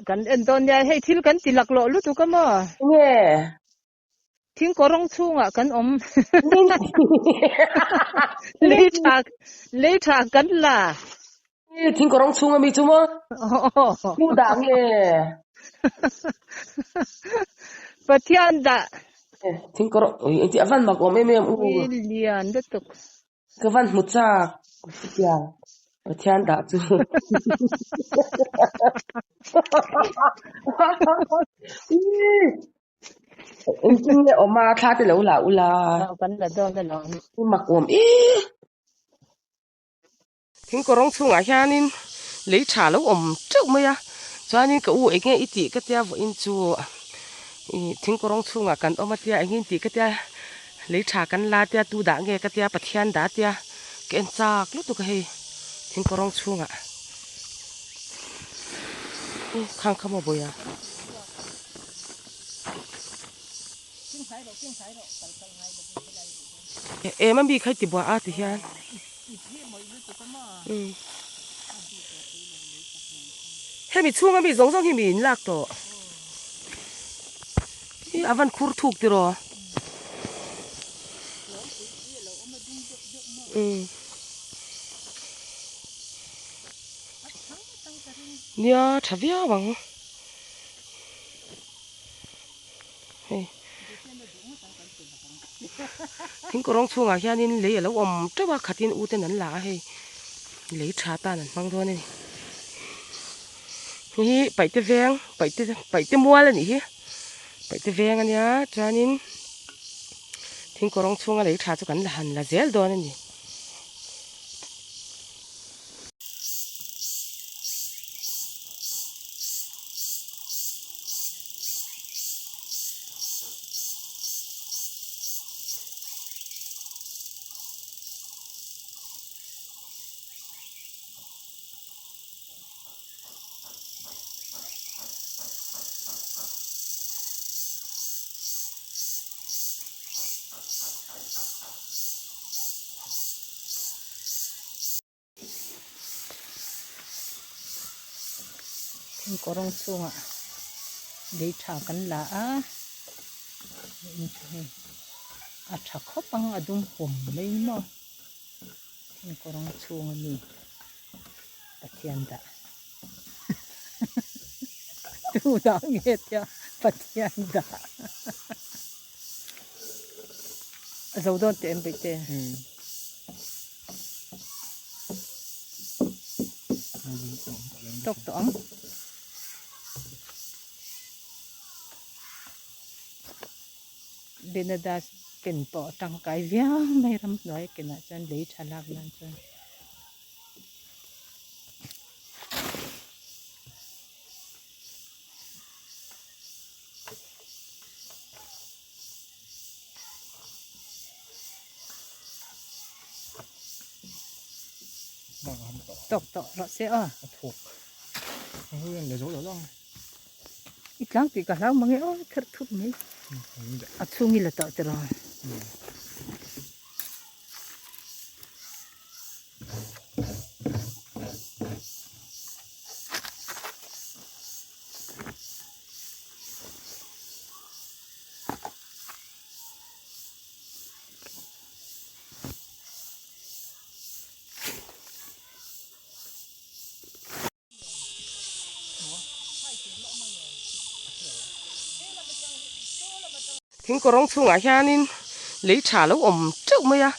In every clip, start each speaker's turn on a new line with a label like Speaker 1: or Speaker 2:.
Speaker 1: kan entonya hei thil kan tilak lo lu tu kama
Speaker 2: nghe
Speaker 1: thing korong chunga kan om le tha kan la
Speaker 2: thính có rong chung mi chú mơ chú đã nghe
Speaker 1: pathian da
Speaker 2: thính có rong anh chị văn mà có mấy em u
Speaker 1: lian da tuk
Speaker 2: cái văn một cha ya thiên đã chú anh chị nghe oma khá thì lâu là u là
Speaker 1: kan la don da no
Speaker 2: mặc ôm thính có rong chung à cha nín lấy trà lâu ôm trước mấy à cho nên cái u anh nghe ít tí cái tia vợ in chú thính có rong chung à cần ôm mà tia anh nghe tí cái tia lấy trà cần la tia tu đã nghe cái tia bát thiên đã tia cái anh cha lúc tu cái thính có rong chung à khang khăm mà bồi à em mà bị khai tiệp à thì hiền hay bị chung mà bị giống giống thì bị lạc to à văn khur thuộc đi rồi nia chả biết bằng thính có rong chung à hiền nên lấy ở lâu om chắc là khát tin u tên nắn lá hay lấy trà ta nắn mang thôi này hi bảy tê veng bảy tê mua lên nhỉ bảy tê veng anh nhá cho nên thính có rong chung à lấy trà cho cắn là hẳn là dễ đó này
Speaker 1: thing korong chunga le tha kan la a tha khopang adum hom mai mo thing korong chunga ni pathian da tu da nghe tia pathian da dấu don tem bị te tóc tỏng bên đó ken po tang kai vía mai ram nói ken à chân lấy chả làm lan chân tóc tóc rõ sẽ à
Speaker 3: thuộc hương để dối đó
Speaker 1: ít lắm thì cả lắm mà nghe ôi thật thú mấy à chung là tao rồi
Speaker 2: thính có rong chung à hiền nín lấy trà lâu ôm trước mấy à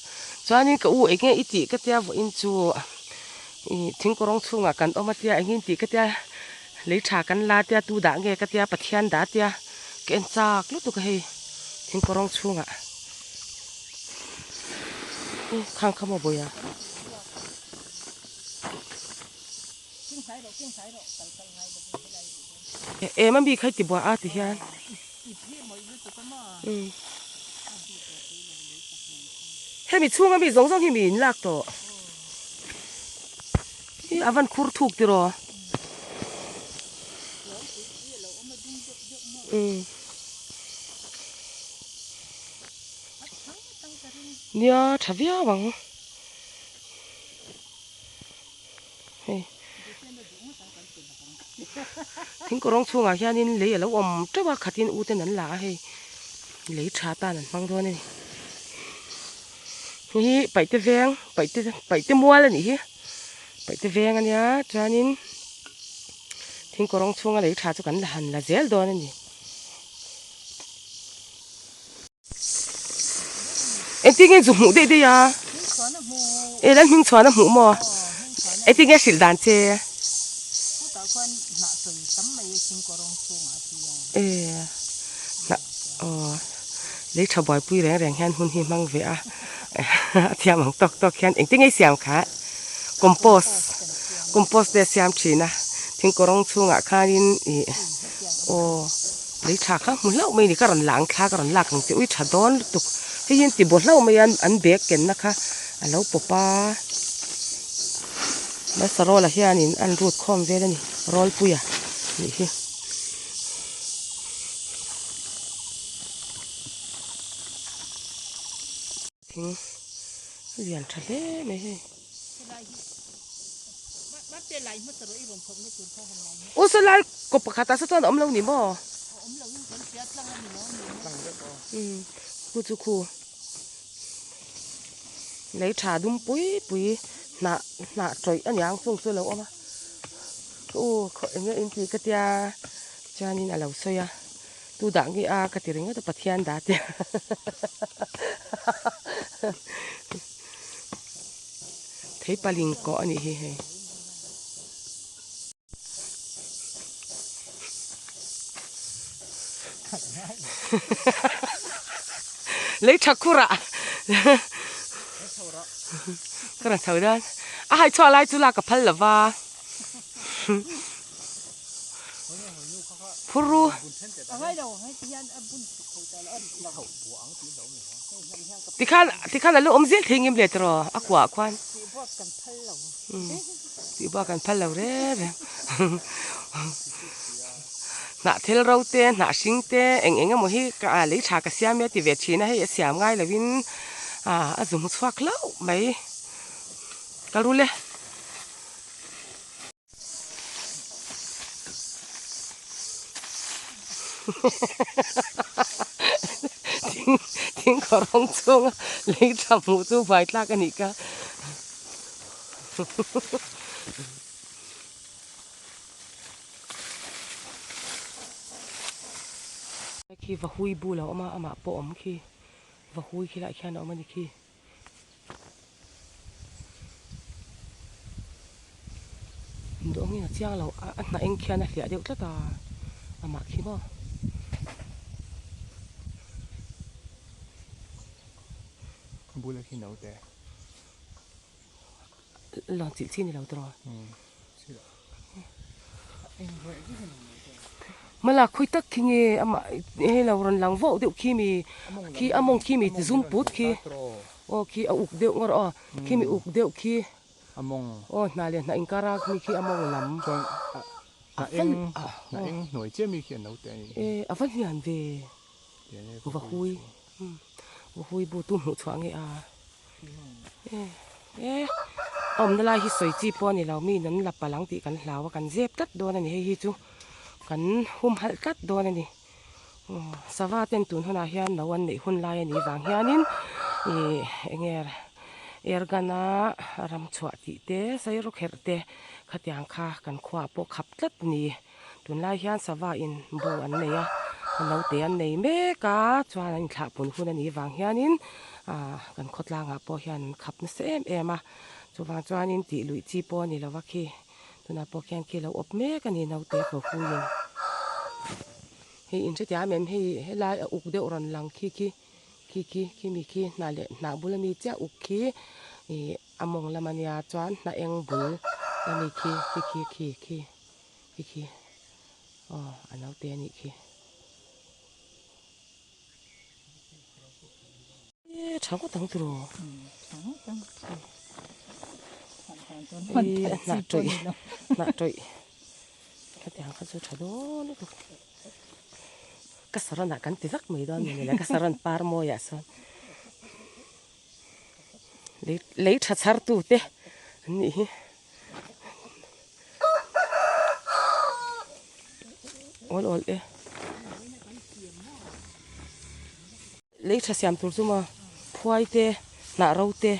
Speaker 2: cho nên cái u anh nghe ít tí cái tia vợ in chú thính có rong chung à cần ôm mà tia anh nghe tí cái tia lấy trà cần la tia tu đã nghe cái tia bát thiên đã tia cái anh cha lúc tu cái thính có rong chung à khang khăm mà bồi à em mà bị khai tiệp à thì hiền hay bị chung mà bị giống giống thì bị lạc to à văn khur thuộc đi rồi nia chả biết bằng ทิ้งก็ร้องช่วงอ่ะแค่นี้เลยแล้วอมเจ้าว่าขัดยินอูเต็นนั้นหลาให้เลยชาตานั่นฟังด้วยนี่นี่ไปเตะมัวแล้วนี่ไปเตะแวงอันเนี้ยจานินทิ้งก็ร้องช่วงอะไรชาจุกันละหันละเจลด้วยนี่เอ็งทิ้งไอ้จุ่มหูได้ดิยาเอ็งทิ้งชวนน้ำหูมอเอ็งทิ้งไอ้สิลดานเจเออนะอ๋อเลยชาวบอยปุ้ยแรงแฮนหุ่นหิมังเวะเทียมของตอกแฮนเอ็งทิ้งไอ้เสียมขาคอมโพสเดเสียมชีนะทิ้งก็ร้องช่วงอ่ะข้านินอีโอ้เลยชาข้ามุนเล่าไม่นี่ก็รันหลังข้าก็รันหลักของเจ้าอุ้ยชาดอนตุกที่ยินติบทเล่าไม่อันเบกกันนะคะแล้วปป้าแล้วสโรละเฮียนี่อันรูดคอมเวแล้วนี่รอลปุยอ่ะนี่ที่ทิ้งเรียนทะเลไม่ใช่โอ้สลายกบปะคาตาสะท้อนอมเราหนิบ่กูจะคูlấy trà đúng bụi nạ trời anh yang xuống xuống lâu mà ô khỏi nghe em thì cái tia cho nên là lâu xoay à tu đặng cái cái tiếng cái bát thiên đã tia thấy bà linh có anh ấy hay lấy sakura cái này sao đó ai cho lại chú là cái phật là va puru thì khăn là lúc ông giết thì nghiêm liệt rồi ác quả quan thì bao cần phật là đấy nã theo rau tê nã sinh tê anh em một hi cả lấy trà cái xiêm ấy thì về chỉ này hay xiêm ngay là vin dùng một xoạc lâu mấy cái luôn lên tiếng có rong chuông lấy trà mũ tu vài la cái này cả khi vào hui bu là mà bộ khi và hui khi lại khi nó mà đi khi đồ nghe chiang là anh là anh kia này thì đều rất là mà khi mà
Speaker 3: bu là khi nấu tè
Speaker 2: lòng chị xin thì lâu rồi mà là khui tắc khi nghe mà hay là còn lắng vỗ điệu khi among khi mi zoom put khi khi uk điệu ngor khi mi uk điệu khi
Speaker 3: among
Speaker 2: nà liền nà inkara khi among lắm
Speaker 3: na em nổi chết mi khi nấu tè
Speaker 2: vẫn hiền về và hui bu tum hụt choáng nó lại hi soi chi po ni lau mi nan lap palang ti kan hlawa kan zep tat do na ni hi chu kan hum hal tat do na ni sawa ten tun hona hian lawan nei hun lai ani wang hianin enger ergana ram chwa ti te sai ro kher te khatiang kha kan khwa po khap tlat ni tun lai hian sawa in bo an nei a lo te an nei me ka chuan an thla pun hun ani wang hianin kan khotla nga po hian khap na sem ema chuwang chuanin ti lui chi po ni lawa khi tuna po khian khi lo op me ka ni nau te ko huin hi in che tia mem hi helai uk de ron lang khi mi khi na le na bulani cha uk khi among lamania chuan na eng bul na mi khi anau te ni khi chẳng có thằng tru nạ trội cái tiếng khăn số chả đó nữa cái sợi nạ cắn tí rắc mấy đó này là cái sợi par môi à son lấy chặt chặt tu thế nị ol ol e lấy cha xem tur chu ma phuai te na rau te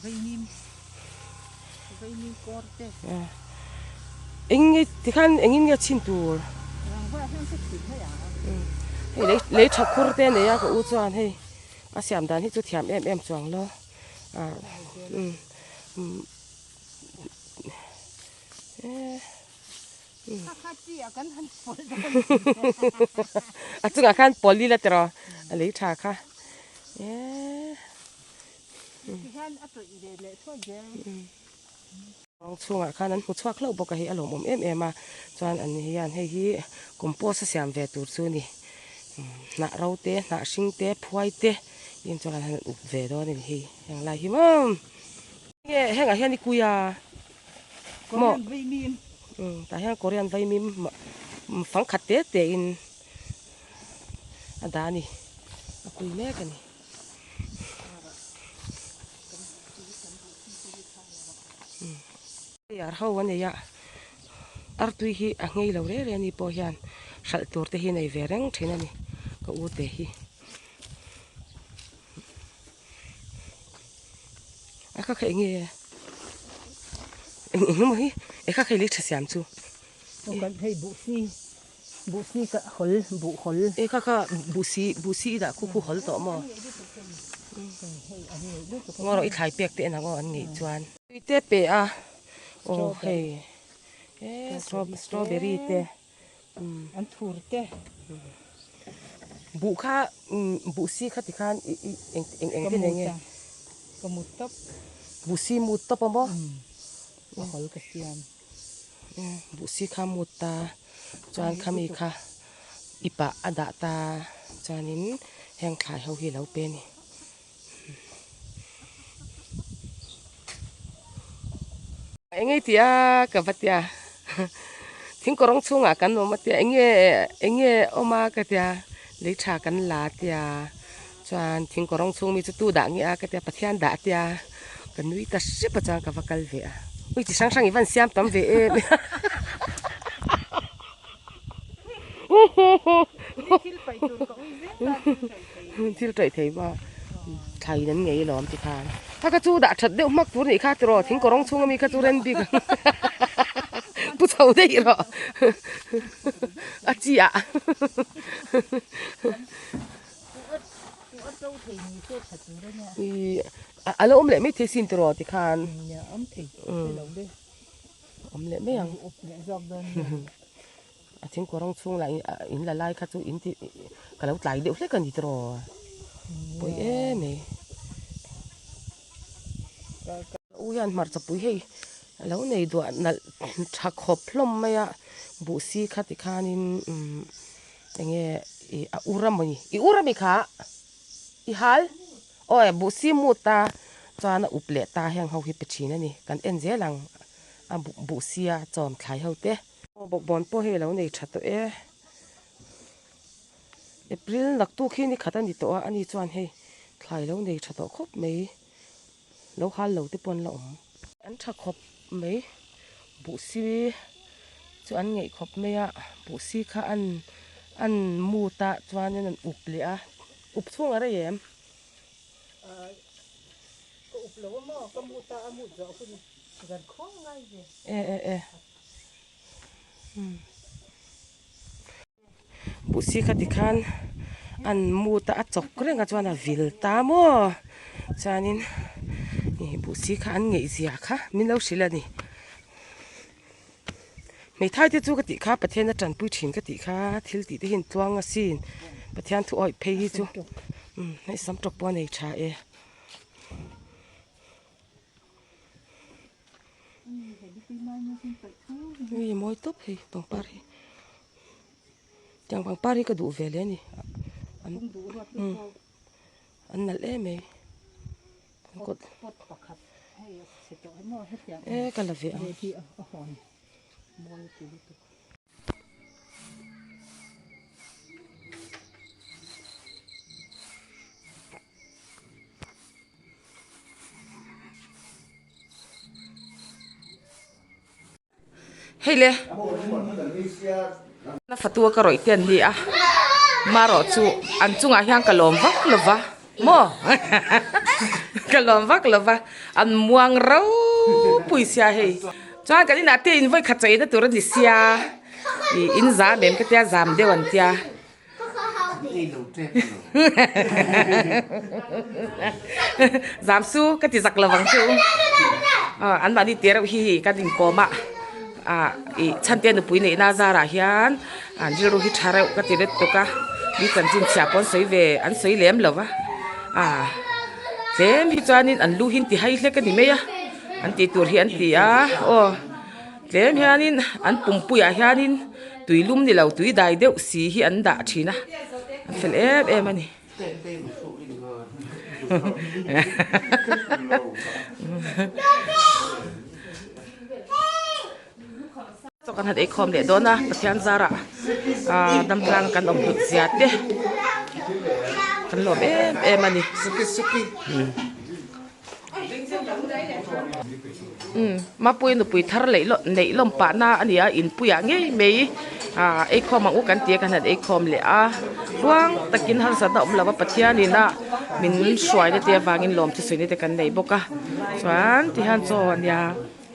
Speaker 1: vây nim cor te
Speaker 2: anh ấy thì khăn anh ấy nghe chín tur
Speaker 1: rang va hang se thim ha ya
Speaker 2: hey lấy chặt khur te này cái u chuan hey à xem đàn hết chút thiam em chuang lo à
Speaker 1: kha chi a kan han pol
Speaker 2: à chung à khăn poli là tero lấy trà kha
Speaker 1: han a to ide le tho je
Speaker 2: องช่วงข้านั้นผู้ชวกเล่าบอกให้อารมณ์มาจวนอันนี้ยันให้ฮีกุมโพสเสียมเวตูซูนี่หน้าเราเตะหน้าชิงเตะพวยเตะยินจวนอันอุบเวดอนี่ฮีอย่างไรฮิมั้งเฮ้แห่งอะไรนี่กุยา
Speaker 1: หมอvây nim
Speaker 2: แต่แห่งโคเรียนไวมิมฟังขัดเตะเตะอินอันดานี่กุยแม่กันนี่ยาเขาวันนี้ยาอาร์ตุยฮีอ่างเงยเราเรียนี่พอยันสัตว์ตัวเตฮีในเวรังเช่นนี่ก็อูเตฮีอ่ะข้าเคยเงี้ยนู้มั้ยข้าเคยเลี้ยงเสียมจู
Speaker 1: กันให้บุษีก็หลบุหล
Speaker 2: ข้าบุษีด่าคู่หลต่อมั้งงั้นเราอีกถ่ายเปียกเตะนะก็อันนี้จวนเตะเปะโอ้เฮ้สตรอเบอรี่เตะ
Speaker 1: อันทูร์เต
Speaker 2: บุค่าบุษีข้าติดขันเองเป็นยังไง
Speaker 1: ก็มุดตับ
Speaker 2: บุษีมุดตบมั้ง
Speaker 1: หลกระเทียม
Speaker 2: บุษีข้ามุดตาจวนข้ามีค่ะอีปะอดาตาจวนนี้แห้งขายเขาเหี่ยวเป็นเอ็งไงที่กับวัดที่ทิ้งกระรองช่วงกันว่ามัดที่เอ็งไงออกมากับที่เลยชากันลาที่จวนทิ้งกระรองช่วงมีจุดด่างเงี้ยกับที่ปัทยานด่าที่กันนุ้ยแต่สิบจวนกับวัดกัลเวียอุ้ยที่ช่างอีวันเสียมตั้มเวที่เราใจเทว่าไทยนั้นไงล้อมที่คานถ้ากระจูด่าชัดเดียวมักตัวนี้ข้าจะรอทิ้งกระรองช่วงมีกระจูเรนบีกันผู้เฒ่าได้หรออาจีอ่ะอะไรอมเล่ไม่เทสินตรอที่คาน
Speaker 1: เนี่ยอมถี่หลงด้วย
Speaker 2: อมเล่ไม่ยัง
Speaker 1: อบเนี่ยจอบเดิน
Speaker 2: ทิ้งกระรองช่วงไหลอินละลายข้าจูอินที่กระเราไหลเดี๋ยวเล็กกันที่ตรอปุยเนี่ยอุ้ยอันมาจะปุยให้แล้วในตัวนั่นชักขบล้มไหมอะบุษีข้าติคานินอย่างเงี้ยอุรามนี่อุรามิค่ะอีฮัลโอ้ยบุษีมุตาจานอุปเลตาแห่งเขาฮิปชีนั่นนี่กันเอ็นเจลังบุษีจอมขายเขาเต้บอกบอลพ่อให้แล้วในชัดตัวเอพริลนักตู้ขี้นี่ขัดอันนี้ตัวอันนี้จวนให้ขายแล้วในชัดตัวครบไหมแล้วฮัลแล้วที่ปนละอันชักครบไหมบุษีจวนไงครบไหมอะบุษีค่ะอันมูตาจวนนั่นอุบเลยอะอุบช่วงอะไรเยี่ยม
Speaker 1: ก็อุบแล้วว่าหม้อก็มุดตามุดเจาะคุณกันคล้องไงเนี่ย
Speaker 2: บุษีขัดขันอันมูตาจกเรื่องกันจวนวิลตามอจานินบุษีค่ะอันไงเสียค่ะมินเล่าสิละนี่ไม่ท้ายที่จูกติค่ะประเทศนั้นจันปุชินกติค่ะทิลติได้เห็นตัวงสินประเทศทุกอ้อยเพย์จูในสำตกปอนในชานี่มวยตุ๊บให้ปังปารีจังปังปารีก็ดูเวเลยนี่อันนั่นเอ๊ะไหมกด
Speaker 1: ปักขัดให้เสร็จให้หม้อให้เสียง
Speaker 2: กันละเว
Speaker 1: ะที่เอาหอนมวยตีตุก
Speaker 2: เฮ้ยเลย na fatua ka roi ten hi a maro chu an chunga hiang kalom vak lova mo kalom vak lova an muang rau puisia hei chuan kan ina te in voi khachai na tur ni sia in za mem ka tia zam dewan tia zam su ka ti zak lawang chu an ba ni te ra hi ka din koma i chan te nu pui nei na za ra hian an jiru hi thara ka ti ret to ka bi chan jin cha pon soi ve an soi lem lova lem hi chuanin an lu hin ti hai hle ka ni me ya an ti tur hi an ti a o lem hianin an pumpuya hianin tuilum ni lo tui dai deuh si hi an da thina an fel em ani so kan hat e khom le dona pathian zara dam tlang kan om hut ziat te kan lo em ani suki ma pui nu pui thar lei lo nei lom pa na ania in puya nge mei e khom ang u kan tie kan hat e khom le a ruang takin har sa da om lawa pathian ni na min swai de te wangin lom chi soini te kan nei boka chuan ti han chon ya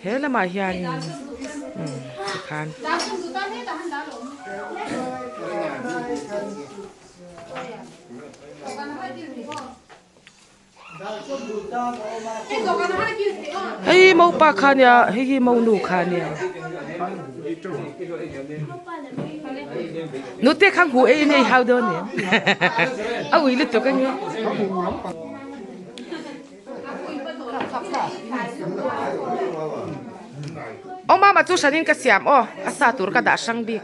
Speaker 2: hela ma hian khan hey mau pa khan ya hey mau nu khan ya nu te khang hu e nei how do ne a wi lit to kan yo oma ma chu sanin ka siam o asa tur ka da sang bi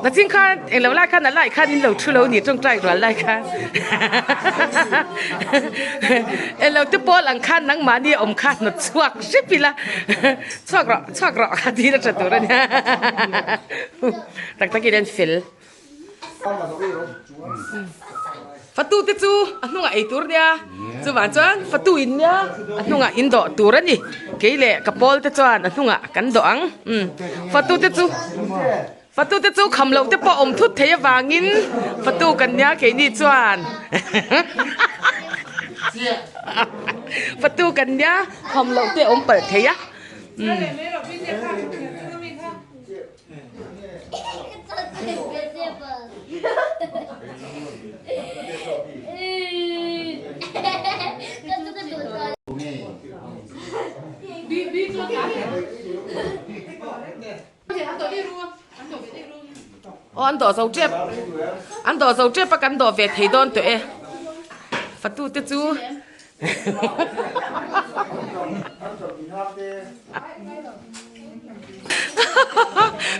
Speaker 2: na jing khan eng lo lai khan na lai khan in lo thu lo ni trong trai ro lai khan eng lo te pol ang khan nang ma ni om khan no chuak sipila chuak ro kha di na tur ania tak tak den fil fatu te chu anunga ei tur nia chu wan chuan fatu in nia anunga in do tur ani keile kapol te chuan anunga kan do ang fatu te chu khamlo te po om thut thei wangin fatu kan nia ke ni chuan fatu kan nia khamlo te om par thei a an đổ dầu chép và cắn đổ về thấy đòn tụi phát tu tết chú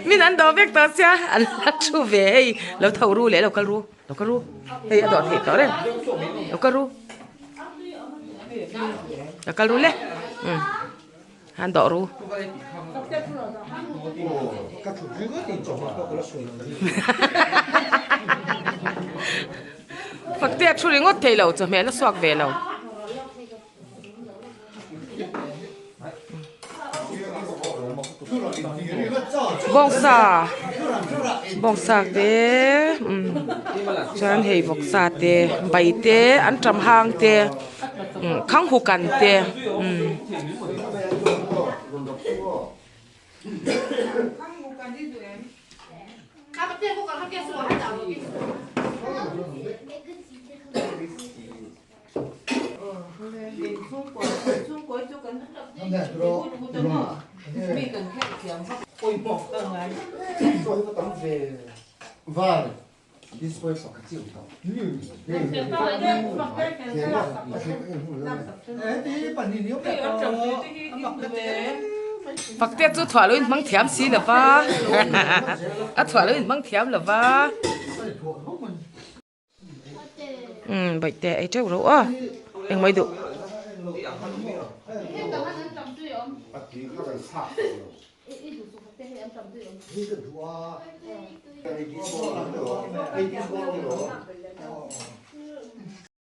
Speaker 2: mình ăn đổ việc đó chứ ăn chú về lâu thầu ru lẽ lâu cá ru hey ăn đổ thịt đó đấy lâu cá ru lẽ ăn đổ ru phật tiệt chú ngót thấy lâu cho mẹ nó xoạc về lâu bong sa te chan hei vok sa te bai te an tram hang te khang hu kan te
Speaker 4: Vale. Depois só que
Speaker 2: phật tiệt chú thỏa luôn mang thiam xí là ba thỏa luôn mang thiam là ba vậy tệ ấy trâu rỗ à anh mới được